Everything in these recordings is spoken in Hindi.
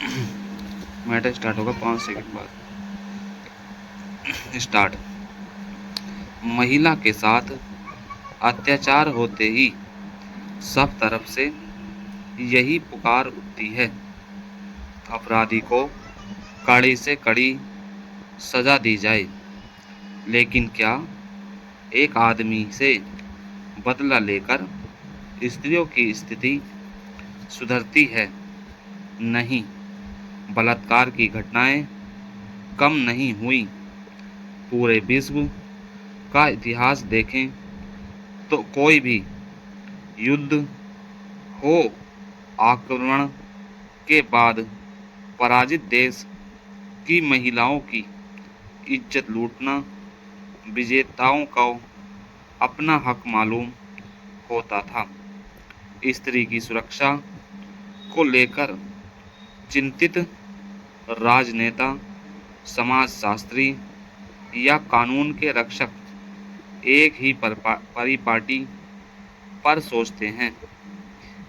मैटर स्टार्ट होगा 5 सेकंड बाद। स्टार्ट। महिला के साथ अत्याचार होते ही सब तरफ से यही पुकार उठती है, अपराधी को कड़ी से कड़ी सजा दी जाए। लेकिन क्या एक आदमी से बदला लेकर स्त्रियों की स्थिति सुधरती है? नहीं। बलात्कार की घटनाएं कम नहीं हुई। पूरे विश्व का इतिहास देखें तो कोई भी युद्ध हो, आक्रमण के बाद पराजित देश की महिलाओं की इज्जत लूटना विजेताओं को अपना हक मालूम होता था। स्त्री की सुरक्षा को लेकर चिंतित राजनेता, समाजशास्त्री या कानून के रक्षक एक ही परिपाटी पर सोचते हैं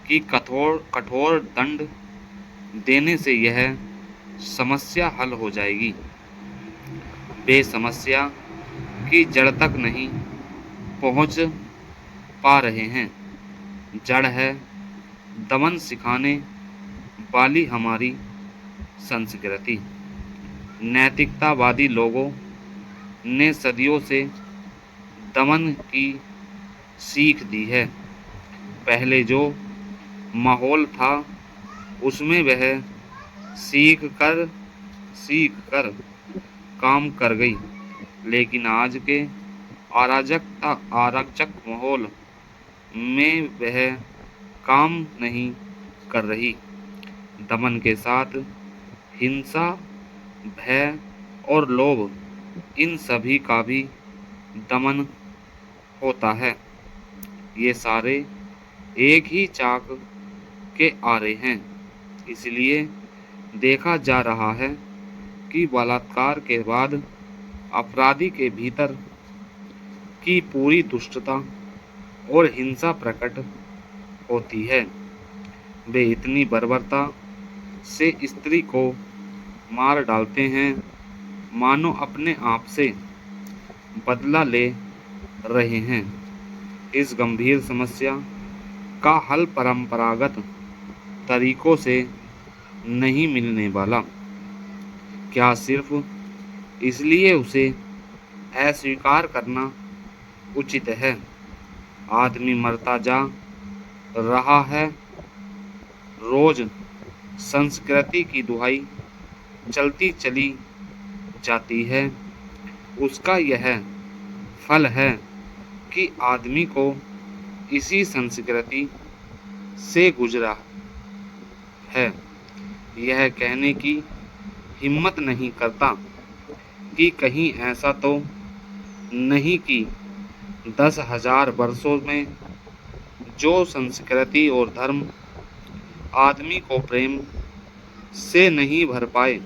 कि कठोर दंड देने से यह समस्या हल हो जाएगी। वे समस्या की जड़ तक नहीं पहुंच पा रहे हैं। जड़ है दमन सिखाने वाली हमारी संस्कृति। नैतिकतावादी लोगों ने सदियों से दमन की सीख दी है। पहले जो माहौल था उसमें वह सीख कर काम कर गई, लेकिन आज के अराजक माहौल में वह काम नहीं कर रही। दमन के साथ हिंसा, भय और लोभ, इन सभी का भी दमन होता है। ये सारे एक ही चाक के आरे हैं। इसलिए देखा जा रहा है कि बलात्कार के बाद अपराधी के भीतर की पूरी दुष्टता और हिंसा प्रकट होती है। वे इतनी बर्बरता से स्त्री को मार डालते हैं मानो अपने आप से बदला ले रहे हैं। इस गंभीर समस्या का हल परंपरागत तरीकों से नहीं मिलने वाला। क्या सिर्फ इसलिए उसे अस्वीकार करना उचित है? आदमी मरता जा रहा है, रोज संस्कृति की दुहाई चलती चली जाती है। उसका यह फल है कि आदमी को इसी संस्कृति से गुजरा है। यह कहने की हिम्मत नहीं करता कि कहीं ऐसा तो नहीं कि 10,000 वर्षों में जो संस्कृति और धर्म आदमी को प्रेम से नहीं भर पाए,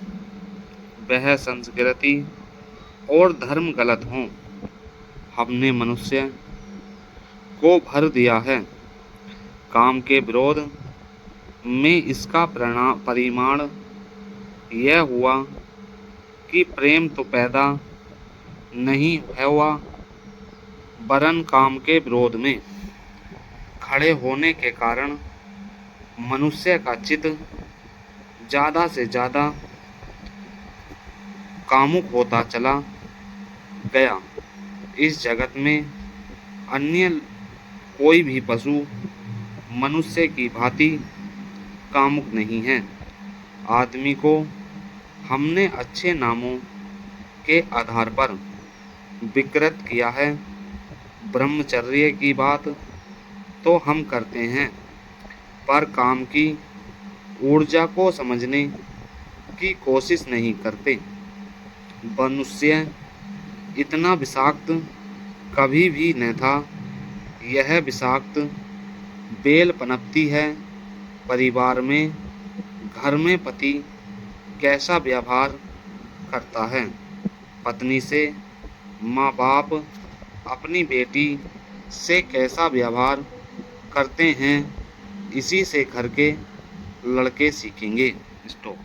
वह संस्कृति और धर्म गलत हों। हमने मनुष्य को भर दिया है। काम के विरोध में इसका परिमाण यह हुआ कि प्रेम तो पैदा नहीं हुआ, वरन काम के विरोध में खड़े होने के कारण मनुष्य का चित्त ज़्यादा से ज़्यादा कामुक होता चला गया। इस जगत में अन्य कोई भी पशु मनुष्य की भांति कामुक नहीं है। आदमी को हमने अच्छे नामों के आधार पर विकृत किया है। ब्रह्मचर्य की बात तो हम करते हैं, पर काम की ऊर्जा को समझने की कोशिश नहीं करते। मनुष्य इतना विषाक्त कभी भी न था। यह विषाक्त बेल पनपती है परिवार में। घर में पति कैसा व्यवहार करता है, पत्नी से माँ बाप अपनी बेटी से कैसा व्यवहार करते हैं, इसी से घर के लड़के सीखेंगे। स्टॉप।